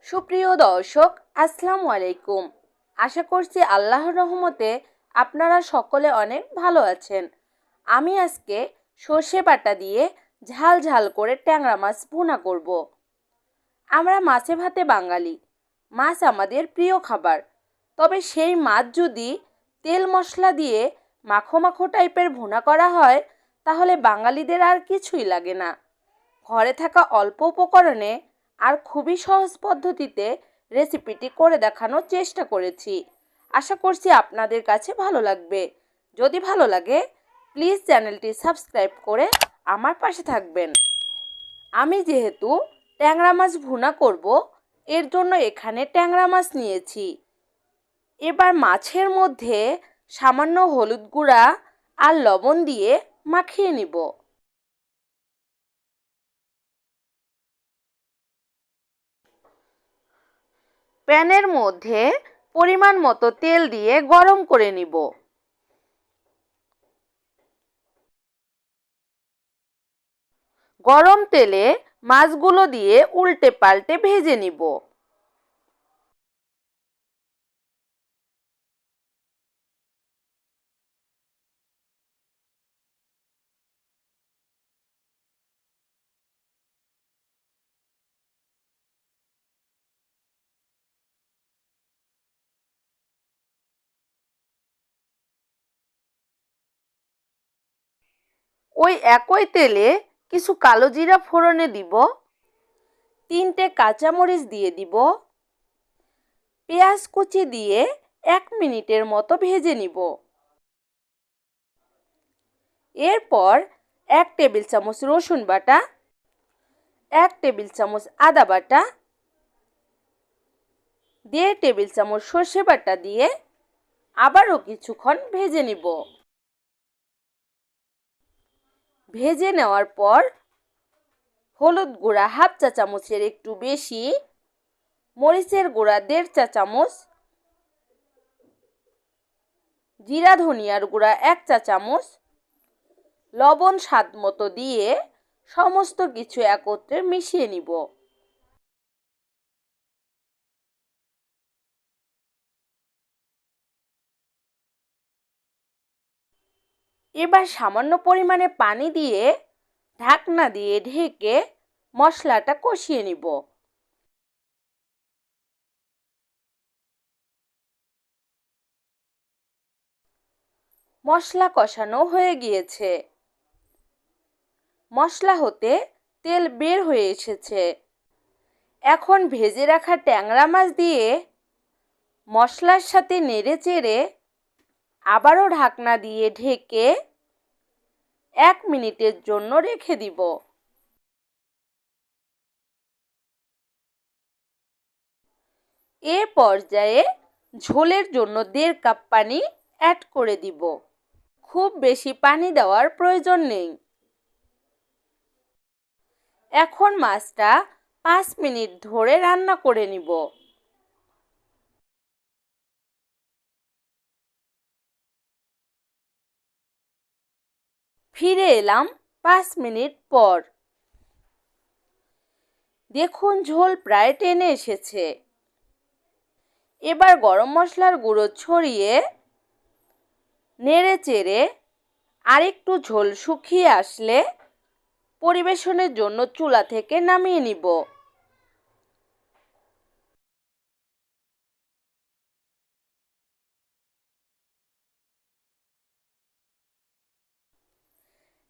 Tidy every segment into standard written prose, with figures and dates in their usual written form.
সুপ্রিয় দর্শক, আসসালামু আলাইকুম। আশা করছি আল্লাহর রহমতে আপনারা সকলে অনেক ভালো আছেন। আমি আজকে সর্ষে বাটা দিয়ে ঝাল ঝাল করে ট্যাংরা মাছ ভুনা করব। আমরা মাছে ভাতে বাঙালি, মাছ আমাদের প্রিয় খাবার। তবে সেই মাছ যদি তেল মশলা দিয়ে মাখো মাখো টাইপের ভুনা করা হয়, তাহলে বাঙালিদের আর কিছুই লাগে না। ঘরে থাকা অল্প উপকরণে আর খুবই সহজ পদ্ধতিতে রেসিপিটি করে দেখানোর চেষ্টা করেছি। আশা করছি আপনাদের কাছে ভালো লাগবে। যদি ভালো লাগে, প্লিজ চ্যানেলটি সাবস্ক্রাইব করে আমার পাশে থাকবেন। আমি যেহেতু ট্যাংরা মাছ ভুনা করব, এর জন্য এখানে ট্যাংরা মাছ নিয়েছি। এবার মাছের মধ্যে সামান্য হলুদ গুঁড়া আর লবণ দিয়ে মাখিয়ে নিব। প্যানের মধ্যে পরিমাণ মতো তেল দিয়ে গরম করে নিব। গরম তেলে মাছগুলো দিয়ে উল্টে পাল্টে ভেজে নিব। ওই একই তেলে কিছু কালো জিরা ফোড়নে দিব, 3টে কাঁচামরিচ দিয়ে দিব, পেঁয়াজ কুচি দিয়ে 1 মিনিটের মতো ভেজে নিব। এরপর 1 টেবিল চামচ রসুন বাটা, 1 টেবিল চামচ আদা বাটা, 1.5 টেবিল চামচ সর্ষে বাটা দিয়ে আবারও কিছুক্ষণ ভেজে নিব। ভেজে নেওয়ার পর হলুদ গুঁড়া 1/2 চা চামচের একটু বেশি, মরিচের গুঁড়া 1.5 চা চামচ, জিরা ধনিয়ার গুঁড়া 1 চা চামচ, লবণ স্বাদ মতো দিয়ে সমস্ত কিছু একত্রে মিশিয়ে নিব। এবার সামান্য পরিমাণে পানি দিয়ে ঢাকনা দিয়ে ঢেকে মশলাটা কষিয়ে নিব। মশলা কষানো হয়ে গিয়েছে। মশলা হতে তেল বের হয়ে এসেছে। এখন ভেজে রাখা ট্যাংরা মাছ দিয়ে মশলার সাথে নেড়ে চেড়ে আবারও ঢাকনা দিয়ে ঢেকে 1 মিনিটের জন্য রেখে দিব। এ পর্যায়ে ঝোলের জন্য 1.5 কাপ পানি অ্যাড করে দিব। খুব বেশি পানি দেওয়ার প্রয়োজন নেই। এখন মাছটা 5 মিনিট ধরে রান্না করে নিব। ফিরে এলাম 5 মিনিট পর। দেখুন ঝোল প্রায় টেনে এসেছে। এবার গরম মশলার গুঁড়ো ছড়িয়ে নেড়ে চেড়ে আরেকটু ঝোল শুকিয়ে আসলে পরিবেশনের জন্য চুলা থেকে নামিয়ে নিব।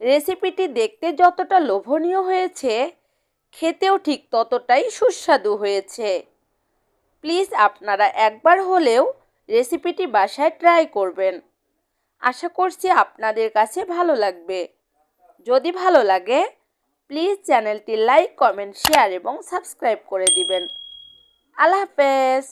রেসিপিটি দেখতে যতটা লোভনীয় হয়েছে, খেতেও ঠিক ততটাই সুস্বাদু হয়েছে। প্লিজ আপনারা একবার হলেও রেসিপিটি বাসায় ট্রাই করবেন। আশা করছি আপনাদের কাছে ভালো লাগবে। যদি ভালো লাগে, প্লিজ চ্যানেলটি লাইক, কমেন্ট, শেয়ার এবং সাবস্ক্রাইব করে দিবেন। আল্লাহ হাফেজ।